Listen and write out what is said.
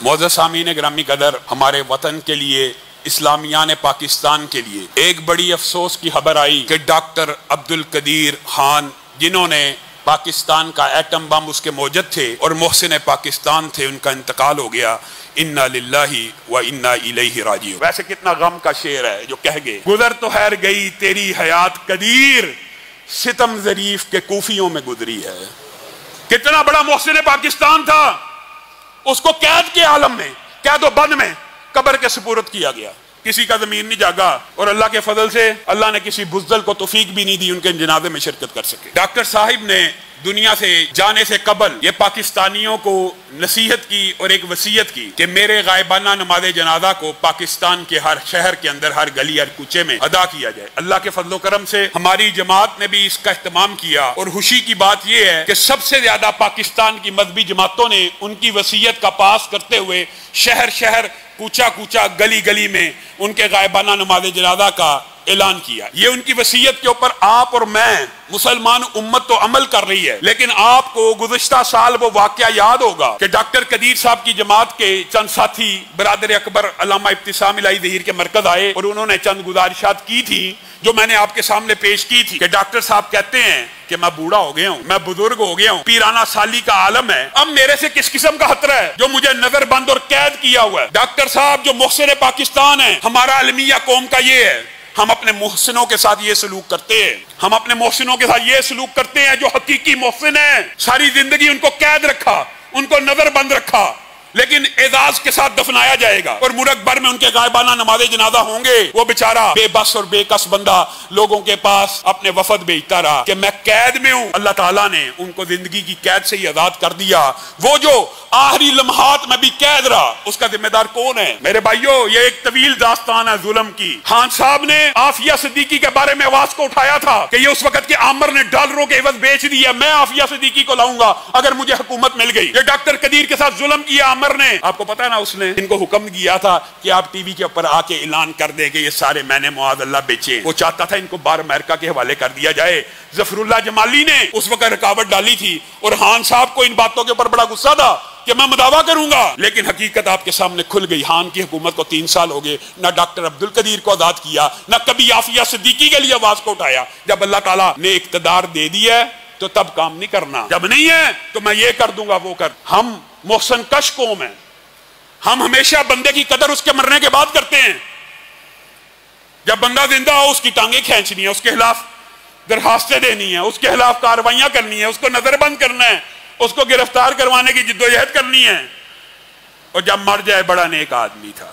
معزز سامعین گرامی قدر، ہمارے وطن کے لیے، اسلامیان پاکستان کے لیے ایک بڑی افسوس کی خبر آئی کہ ڈاکٹر عبدالقدیر خان، جنہوں نے پاکستان کا ایٹم بم اس کے موجد تھے اور محسن پاکستان تھے، ان کا انتقال ہو گیا۔ انا للہ و انا الیہ راجعون۔ ویسے کتنا غم کا شعر ہے جو کہہ گئے، گزر تو خیر گئی تیری حیات قدیر، ستم ظریف کے کوفیوں میں گزری ہے۔ کتنا بڑا محسن پاکستان تھا، اس کو قید کے عالم میں، قید و بند میں قبر کے سپرد کیا گیا، کسی کا ضمیر نہیں جاگا، اور اللہ کے فضل سے اللہ نے کسی بزدل کو توفیق بھی نہیں دی ان کے جنازے میں شرکت کر سکے۔ ڈاکٹر صاحب نے دنیا سے جانے سے قبل یہ پاکستانیوں کو نصیحت کی اور ایک وصیت کی کہ میرے غائبانہ نماز جنازہ کو پاکستان کے ہر شہر کے اندر، ہر گلی، ہر کوچے میں ادا کیا جائے۔ اللہ کے فضل و کرم سے ہماری جماعت نے بھی اس کا اہتمام کیا، اور خوشی کی بات یہ ہے کہ سب سے زیادہ پاکستان کی مذہبی جماعتوں نے ان کی وصیت کا پاس کرتے ہوئے شہر شہر، کوچہ کوچہ، گلی گلی میں ان کے غائبانہ نماز جنازہ کا اعلان کیا۔ یہ ان کی وصیت کے اوپر آپ اور میں، مسلمان امت تو عمل کر رہی ہے، لیکن آپ کو گزشتہ سال وہ واقعہ یاد ہوگا کہ ڈاکٹر قدیر صاحب کی جماعت کے چند ساتھی برادر اکبر علامہ ابتسام الہی ظہیر کے مرکز آئے، اور انہوں نے چند گزارشات کی تھی جو میں نے آپ کے سامنے پیش کی تھی کہ ڈاکٹر صاحب کہتے ہیں کہ میں بوڑھا ہو گیا ہوں، میں بزرگ ہو گیا ہوں، پیرانہ سالی کا عالم ہے، اب میرے سے کس قسم کا خطرہ ہے جو مجھے نظر بند اور قید کیا ہوا ہے۔ ڈاکٹر صاحب جو محسن پاکستان ہے، ہمارا المیہ قوم کا یہ ہے، ہم اپنے محسنوں کے ساتھ یہ سلوک کرتے ہیں، ہم اپنے محسنوں کے ساتھ یہ سلوک کرتے ہیں جو حقیقی محسن ہیں۔ ساری زندگی ان کو قید رکھا، ان کو نظر بند رکھا، لیکن اعزاز کے ساتھ دفنایا جائے گا، اور ملک بھر میں ان کے غائبانہ نماز جنازہ ہوں گے۔ وہ بیچارہ بے بس اور بے کس بندہ لوگوں کے پاس اپنے وفد بھیجتا رہا کہ میں قید میں ہوں۔ اللہ تعالیٰ نے ان کو زندگی کی قید سے ہی آزاد کر دیا۔ وہ جو آخری لمحات میں بھی قید رہا، اس کا ذمہ دار کون ہے؟ میرے بھائیو، یہ ایک طویل داستان ہے ظلم کی۔ خان صاحب نے عافیہ صدیقی کے بارے میں آواز کو اٹھایا تھا کہ یہ اس وقت کے عامر نے ڈالروں کے عوض بیچ دیا، میں عافیہ صدیقی کو لاؤں گا اگر مجھے حکومت مل گئی۔ یہ ڈاکٹر قدیر کے ساتھ ظلم کیا عامر نے، آپ کو پتا ہے نا، اس نے ان کو حکم دیا تھا کہ آپ ٹی وی کے اوپر آ کے اعلان کر دیں کہ یہ سارے میں نے معاذ اللہ بیچے۔ وہ چاہتا تھا ان کو بار امریکہ کے حوالے کر دیا جائے۔ ظفر اللہ جمالی نے اس وقت رکاوٹ ڈالی تھی، اور خان صاحب کو ان باتوں کے اوپر بڑا غصہ تھا کہ میں مداوع کروں گا، لیکن حقیقت آپ کے سامنے کھل گئی۔ خان کی حکومت کو 3 سال ہو گئے، نہ ڈاکٹر عبدالقدیر کو آزاد کیا، نہ کبھی عافیہ صدیقی کے لیے آواز کو اٹھایا۔ جب اللہ تعالیٰ نے اقتدار دے دیا ہے تو تب کام نہیں کرنا، جب نہیں ہے تو میں یہ کر دوں گا، وہ کر۔ ہم محسن کش قوم ہیں، ہم ہمیشہ بندے کی قدر اس کے مرنے کے بعد کرتے ہیں۔ جب بندہ زندہ ہو اس کی ٹانگیں کھینچنی ہے، اس کے خلاف درخواستیں دینی ہیں، اس کے خلاف کارروائیاں کرنی ہیں، اس کو نظر بند کرنا ہے، اس کو گرفتار کروانے کی جدوجہد کرنی ہے، اور جب مر جائے بڑا نیک آدمی تھا۔